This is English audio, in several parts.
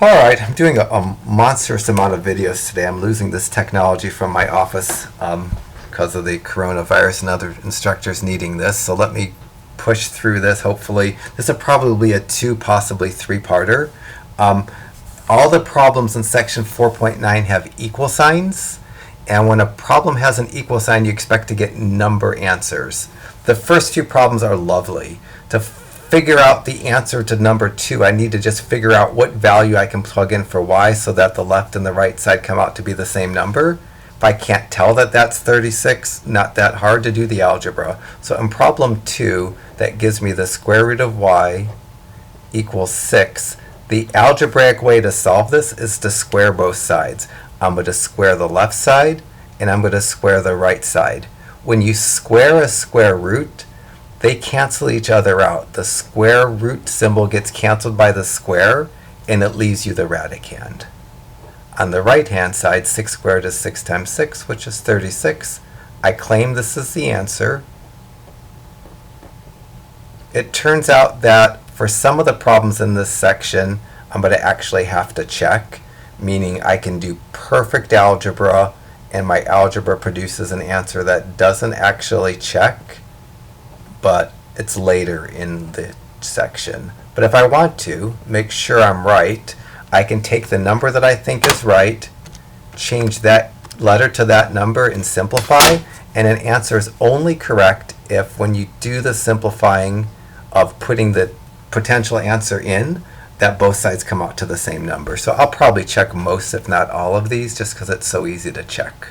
Alright, I'm doing a monstrous amount of videos today. I'm losing this technology from my office because of the coronavirus and other instructors needing this. So let me push through this. Hopefully, this will probably be a 2, possibly 3-parter. All the problems in section 4.9 have equal signs. And when a problem has an equal sign, you expect to get number answers. The first few problems are lovely. To figure out the answer to number 2, I need to just figure out what value I can plug in for y so that the left and the right side come out to be the same number. If I can't tell that that's 36, not that hard to do the algebra. So in problem 2, that gives me the square root of y equals 6. The algebraic way to solve this is to square both sides. I'm going to square the left side, and I'm going to square the right side. When you square a square root, they cancel each other out. The square root symbol gets canceled by the square, and it leaves you the radicand. On the right-hand side, 6 squared is 6 times 6, which is 36. I claim this is the answer. It turns out that for some of the problems in this section, I'm going to actually have to check, meaning I can do perfect algebra, and my algebra produces an answer that doesn't actually check, but it's later in the section. But if I want to make sure I'm right, I can take the number that I think is right, change that letter to that number and simplify, and an answer is only correct if when you do the simplifying of putting the potential answer in, that both sides come out to the same number. So I'll probably check most, if not all of these, just because it's so easy to check.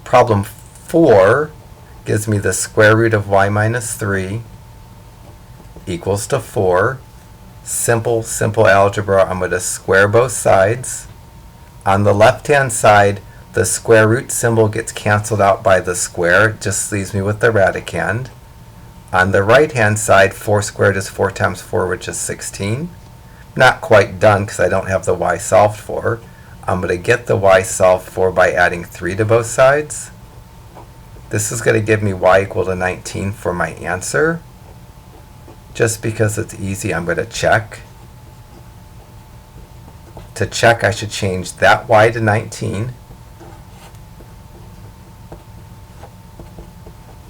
Problem 4 gives me the square root of y minus 3 equals to 4. Simple algebra. I'm going to square both sides. On the left-hand side, the square root symbol gets canceled out by the square. It just leaves me with the radicand. On the right-hand side, 4 squared is 4 times 4, which is 16. Not quite done because I don't have the y solved for. I'm going to get the y solved for by adding 3 to both sides. This is going to give me y equal to 19 for my answer. Just because it's easy, I'm going to check. To check, I should change that y to 19.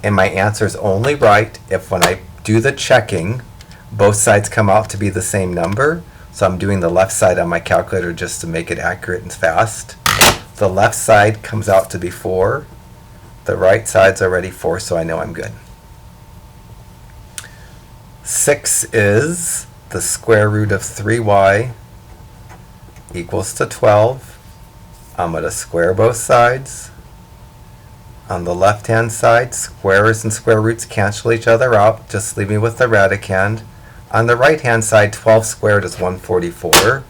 And my answer is only right if when I do the checking, both sides come out to be the same number. So I'm doing the left side on my calculator just to make it accurate and fast. The left side comes out to be 4. The right side's already 4, so I know I'm good. 6 is the square root of 3y equals to 12. I'm going to square both sides. On the left-hand side, squares and square roots cancel each other out, just leave me with the radicand. On the right-hand side, 12 squared is 144.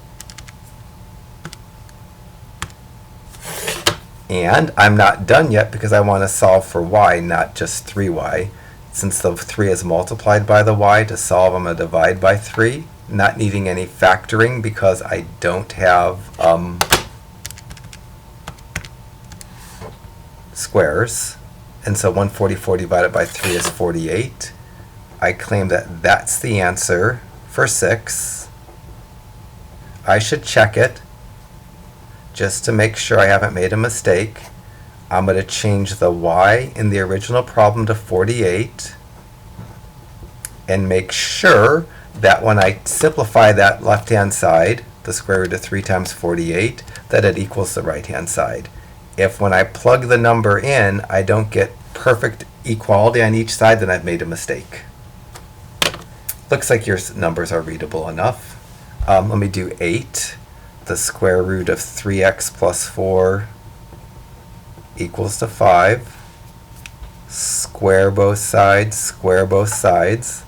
And I'm not done yet because I want to solve for y, not just 3y. Since the 3 is multiplied by the y, to solve I'm going to divide by 3, not needing any factoring because I don't have squares. And so 144 divided by 3 is 48. I claim that that's the answer for 6. I should check it just to make sure I haven't made a mistake. I'm going to change the y in the original problem to 48 and make sure that when I simplify that left-hand side, the square root of 3 times 48, that it equals the right-hand side. If when I plug the number in, I don't get perfect equality on each side, then I've made a mistake. Looks like your numbers are readable enough. Let me do 8. The square root of 3x plus 4 equals to 5. Square both sides, square both sides.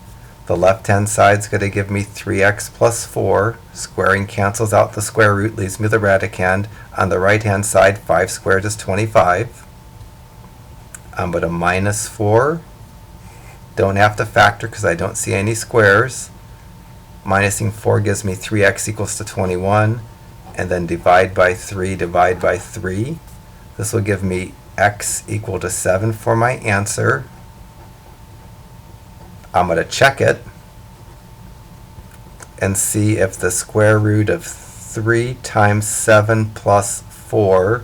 The left-hand side's going to give me 3x plus 4. Squaring cancels out the square root, leaves me the radicand. On the right-hand side, 5 squared is 25. I'm going to minus 4. Don't have to factor because I don't see any squares. Minusing 4 gives me 3x equals to 21. And then divide by 3, divide by 3. This will give me x equal to 7 for my answer. I'm going to check it and see if the square root of 3 times 7 plus 4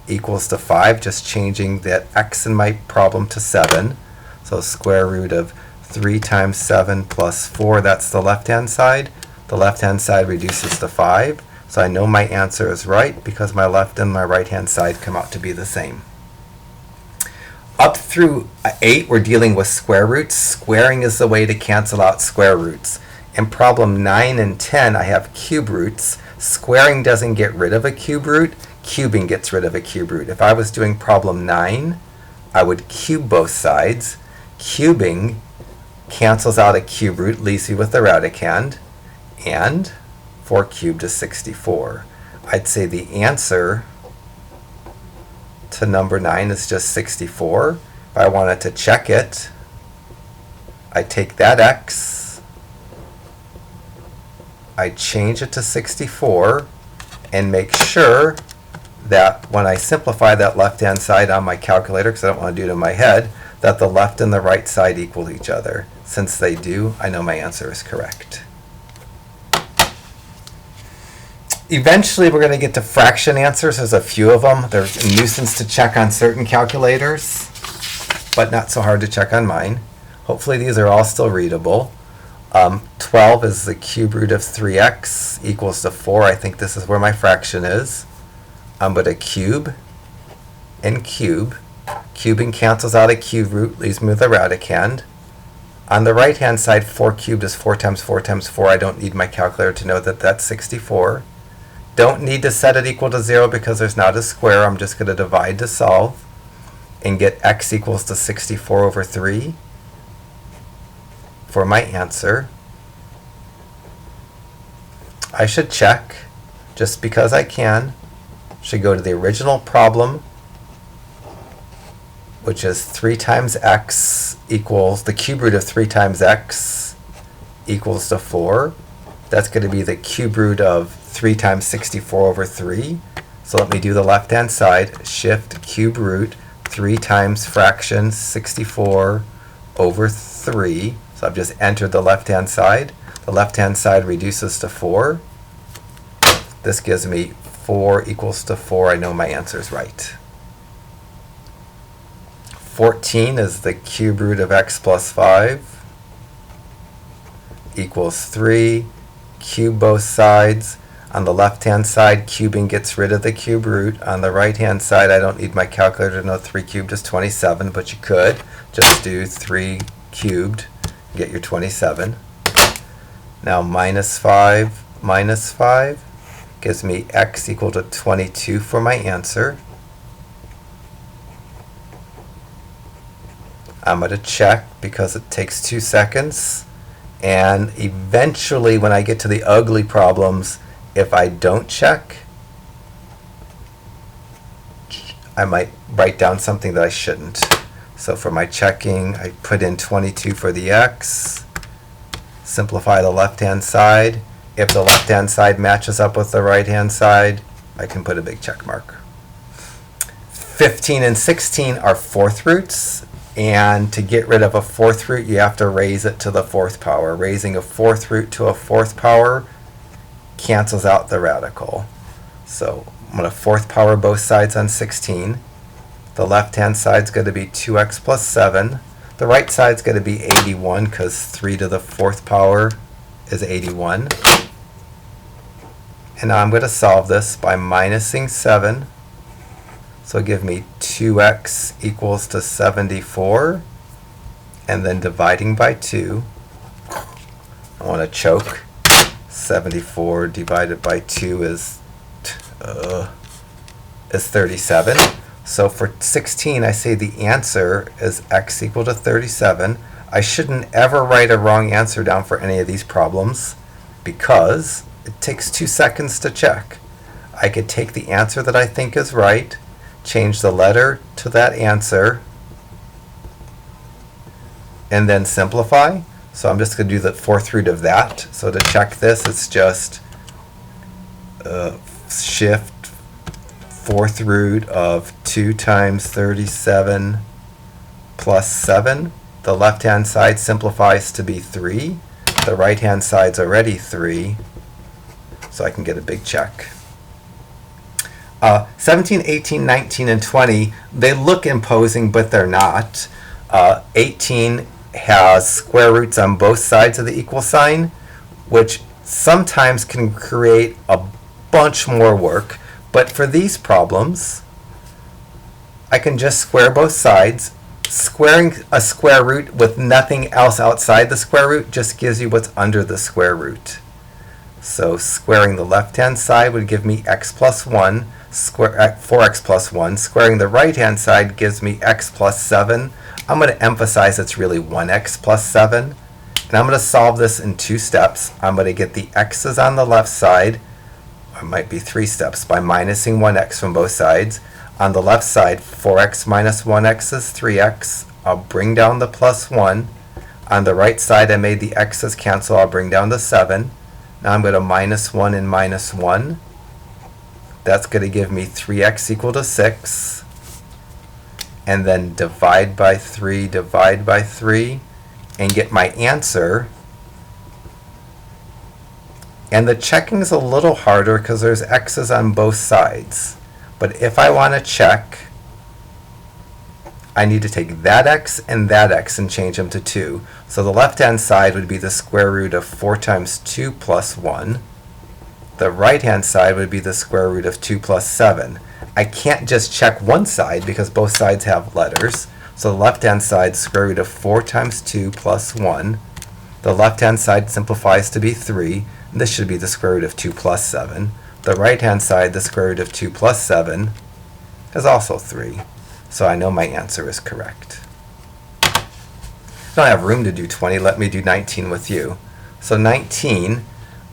equals to 5, just changing that x in my problem to 7. So square root of 3 times 7 plus 4, that's the left-hand side. The left-hand side reduces to 5. So I know my answer is right because my left and my right-hand side come out to be the same. Up through 8, we're dealing with square roots. Squaring is the way to cancel out square roots. In problem 9 and 10, I have cube roots. Squaring doesn't get rid of a cube root. Cubing gets rid of a cube root. If I was doing problem 9, I would cube both sides. Cubing cancels out a cube root, leaves you with the radicand, and 4 cubed is 64. I'd say the answer to number 9 is just 64. If I wanted to check it, I take that x, I change it to 64, and make sure that when I simplify that left-hand side on my calculator, because I don't want to do it in my head, that the left and the right side equal each other. Since they do, I know my answer is correct. Eventually, we're going to get to fraction answers. There's a few of them. They're a nuisance to check on certain calculators, but not so hard to check on mine. Hopefully, these are all still readable. 12 is the cube root of 3x equals to 4. I think this is where my fraction is. I'm going to cube and cube. Cubing cancels out a cube root, leaves me with a radicand. On the right-hand side, 4 cubed is 4 times 4 times 4. I don't need my calculator to know that that's 64. Don't need to set it equal to 0 because there's not a square. I'm just going to divide to solve and get x equals to 64 over 3 for my answer. I should check, just because I can. Should go to the original problem, which is 3 times x equals, the cube root of 3 times x equals to 4. That's going to be the cube root of 3 times 64 over 3. So let me do the left-hand side. Shift cube root 3 times fraction 64 over 3. So I've just entered the left-hand side. The left-hand side reduces to 4. This gives me 4 equals to 4. I know my answer is right. 14 is the cube root of x plus 5 equals 3. Cube both sides. On the left-hand side, cubing gets rid of the cube root. On the right-hand side, I don't need my calculator to know 3 cubed is 27, but you could just do 3 cubed, get your 27. Now minus 5 gives me x equal to 22 for my answer. I'm going to check because it takes 2 seconds. And eventually, when I get to the ugly problems, if I don't check, I might write down something that I shouldn't. So for my checking, I put in 22 for the x, simplify the left-hand side. If the left-hand side matches up with the right-hand side, I can put a big check mark. 15 and 16 are fourth roots. And to get rid of a fourth root, you have to raise it to the fourth power. Raising a fourth root to a fourth power cancels out the radical. So I'm going to fourth power both sides on 16. The left-hand side's going to be 2x plus 7. The right side's going to be 81 because 3 to the fourth power is 81. And now I'm going to solve this by minusing 7. So give me 2x equals to 74, and then dividing by 2. I want to choke. 74 divided by 2 is 37. So for 16, I say the answer is x equal to 37. I shouldn't ever write a wrong answer down for any of these problems because it takes 2 seconds to check. I could take the answer that I think is right, change the letter to that answer, and then simplify. So I'm just going to do the fourth root of that. So to check this, it's just shift fourth root of 2 times 37 plus 7. The left-hand side simplifies to be 3. The right-hand side's already 3. so I can get a big check. 17, 18, 19, and 20, they look imposing, but they're not. 18 has square roots on both sides of the equal sign, which sometimes can create a bunch more work. But for these problems, I can just square both sides. Squaring a square root with nothing else outside the square root just gives you what's under the square root. So squaring the left-hand side would give me x plus 1, 4x plus 1. Squaring the right-hand side gives me x plus 7. I'm going to emphasize it's really 1x plus 7. And I'm going to solve this in 2 steps. I'm going to get the x's on the left side, or it might be 3 steps, by minusing 1x from both sides. On the left side, 4x minus 1x is 3x. I'll bring down the plus 1. On the right side, I made the x's cancel. I'll bring down the 7. Now I'm going to minus 1 and minus 1. That's going to give me 3x equal to 6. And then divide by 3, and get my answer. And the checking is a little harder because there's x's on both sides. But if I want to check, I need to take that x and change them to 2. So the left-hand side would be the square root of 4 times 2 plus 1. The right-hand side would be the square root of 2 plus 7. I can't just check one side because both sides have letters. So the left-hand side, square root of 4 times 2 plus 1. The left-hand side simplifies to be 3. And this should be the square root of 2 plus 7. The right-hand side, the square root of 2 plus 7, is also 3. So I know my answer is correct. I don't have room to do 20. Let me do 19 with you. So 19,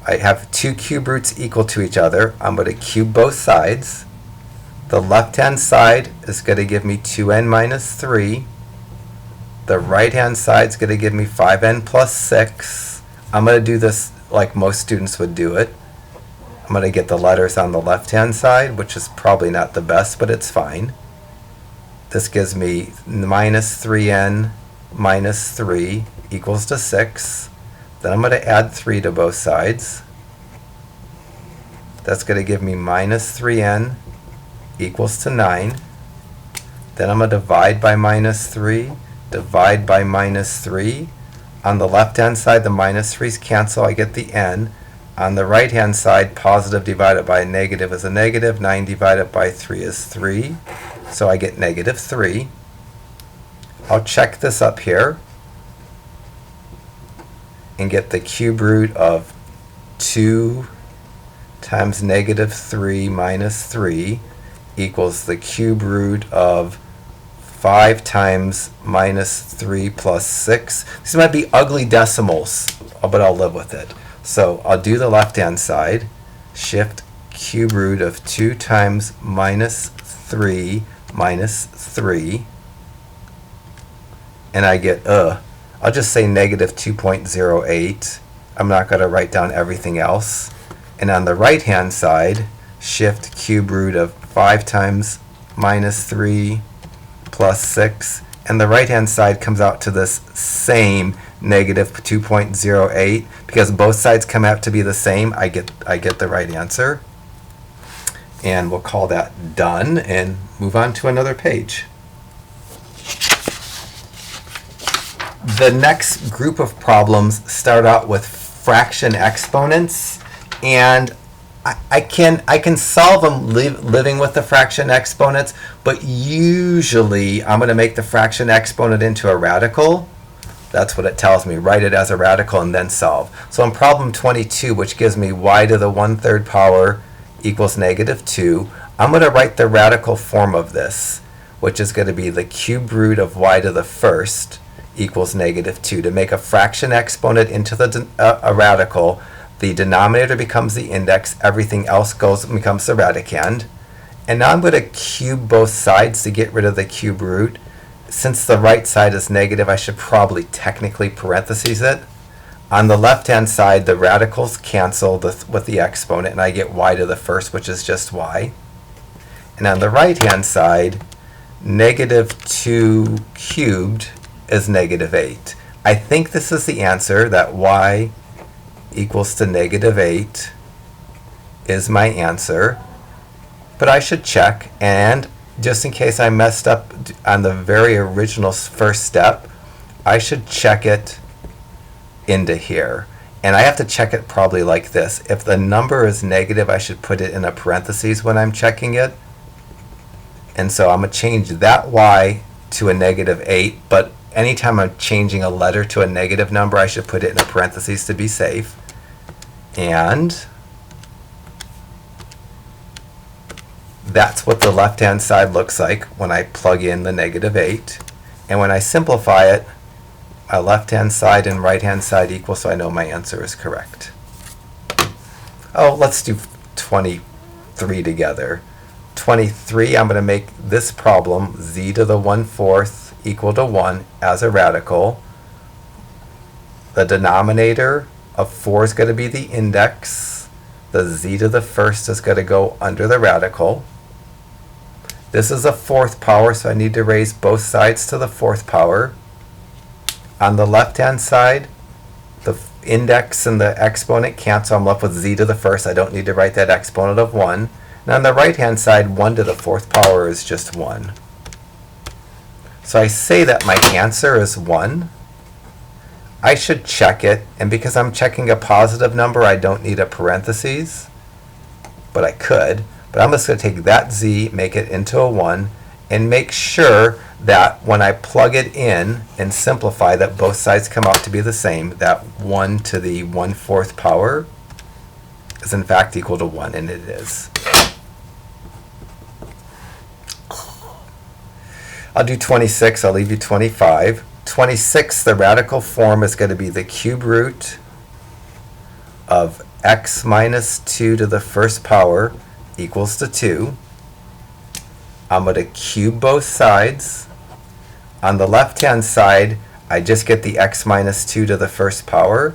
I have 2 cube roots equal to each other. I'm going to cube both sides. The left-hand side is going to give me 2n minus 3. The right-hand side is going to give me 5n plus 6. I'm going to do this like most students would do it. I'm going to get the letters on the left-hand side, which is probably not the best, but it's fine. This gives me minus 3n minus 3 equals to 6. Then I'm going to add 3 to both sides. That's going to give me minus 3n equals to 9. Then I'm going to divide by minus 3, divide by minus 3. On the left-hand side, the minus 3's cancel. I get the n. On the right-hand side, positive divided by a negative is a negative. 9 divided by 3 is 3. So I get negative 3. I'll check this up here and get the cube root of 2 times negative 3 minus 3 equals the cube root of 5 times minus 3 plus 6. These might be ugly decimals, but I'll live with it. So I'll do the left-hand side. Shift cube root of 2 times minus 3 minus 3. And I get, I'll just say negative 2.08. I'm not going to write down everything else. And on the right-hand side, shift cube root of 5 times minus 3 plus 6. And the right-hand side comes out to this same negative 2.08. Because both sides come out to be the same, I get the right answer. And we'll call that done and move on to another page. The next group of problems start out with fraction exponents, and I can solve them living with the fraction exponents, but usually I'm going to make the fraction exponent into a radical. That's what it tells me. Write it as a radical and then solve. So in problem 22, which gives me y to the 1/3 power equals negative 2, I'm going to write the radical form of this, which is going to be the cube root of y to the 1st equals negative 2. To make a fraction exponent into a radical, the denominator becomes the index, everything else becomes the radicand. And now I'm going to cube both sides to get rid of the cube root. Since the right side is negative, I should probably technically parentheses it. On the left-hand side, the radicals cancel with the exponent, and I get y to the 1st, which is just y. And on the right-hand side, negative 2 cubed is negative 8. I think this is the answer, that y equals to negative 8. is my answer, but I should check, and just in case I messed up on the very original first step, I should check it into here. And I have to check it probably like this. If the number is negative, I should put it in a parentheses when I'm checking it. And so I'm going to change that y to a -8, but anytime I'm changing a letter to a negative number, I should put it in a parentheses to be safe. And that's what the left-hand side looks like when I plug in the -8. And when I simplify it, my left-hand side and right-hand side equal, so I know my answer is correct. Oh, let's do 23 together. 23, I'm going to make this problem z to the 1/4 equal to 1 as a radical. The denominator of 4 is going to be the index. The z to the 1st is going to go under the radical. This is a 4th power, so I need to raise both sides to the 4th power. On the left-hand side, the index and the exponent cancel. I'm left with z to the 1st. I don't need to write that exponent of 1. And on the right-hand side, 1 to the 4th power is just 1. So I say that my answer is 1. I should check it, and because I'm checking a positive number, I don't need a parentheses, but I could. But I'm just going to take that z, make it into a 1, and make sure that when I plug it in and simplify that both sides come out to be the same, that 1 to the 1/4 power is in fact equal to 1, and it is. I'll do 26, I'll leave you 25. 26, the radical form is going to be the cube root of x minus 2 to the 1st power equals to 2. I'm going to cube both sides. On the left-hand side, I just get the x minus 2 to the 1st power.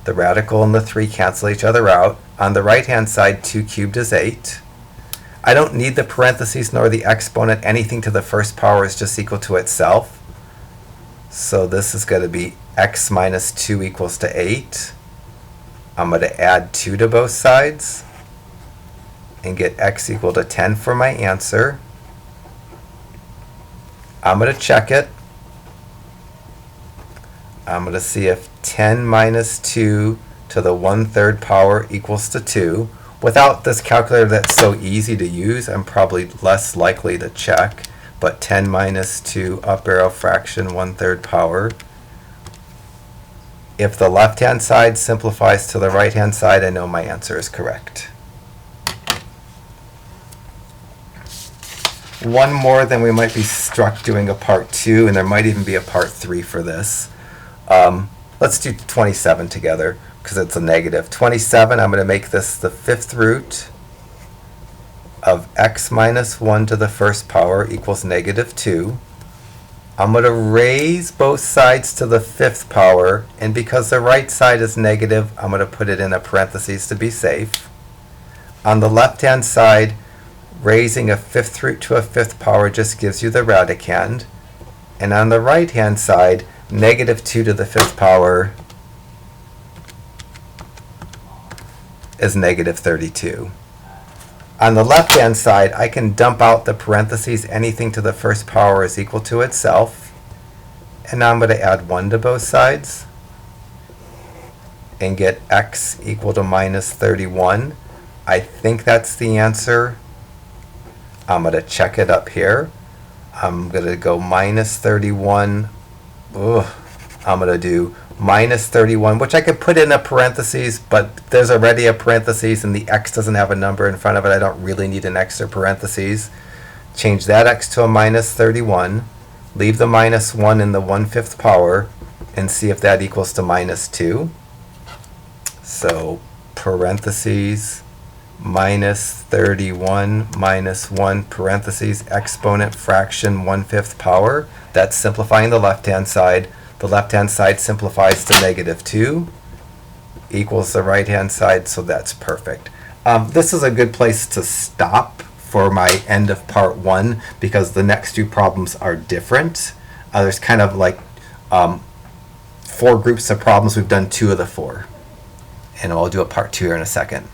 The radical and the 3 cancel each other out. On the right-hand side, 2 cubed is 8. I don't need the parentheses nor the exponent. Anything to the 1st power is just equal to itself. So this is going to be x minus 2 equals to 8. I'm going to add 2 to both sides and get x equal to 10 for my answer. I'm going to check it. I'm going to see if 10 minus 2 to the 1/3 power equals to 2. Without this calculator that's so easy to use, I'm probably less likely to check. But 10 minus 2 up arrow fraction 1/3 power. If the left-hand side simplifies to the right-hand side, I know my answer is correct. One more, then we might be struck doing a part 2, and there might even be a part 3 for this. Let's do 27 together, because it's a negative. 27, I'm going to make this the 5th root of x minus 1 to the 1st power equals -2. I'm going to raise both sides to the 5th power, and because the right side is negative, I'm going to put it in a parentheses to be safe. On the left-hand side, raising a 5th root to a 5th power just gives you the radicand. And on the right-hand side, -2 to the 5th power is -32. On the left-hand side, I can dump out the parentheses. Anything to the 1st power is equal to itself. And now I'm going to add 1 to both sides and get x equal to -31. I think that's the answer. I'm going to check it up here. I'm going to go -31. I'm going to do -31, which I could put in a parentheses, but there's already a parentheses and the x doesn't have a number in front of it. I don't really need an extra parentheses. Change that x to a -31. Leave the -1 in the 1/5 power and see if that equals to -2. So parentheses -31 -1 parentheses exponent fraction 1/5 power. That's simplifying the left-hand side. The left-hand side simplifies to -2 equals the right-hand side, so that's perfect. This is a good place to stop for my end of part 1 because the next 2 problems are different. There's kind of like 4 groups of problems. We've done 2 of the 4. And I'll do a part 2 here in a second.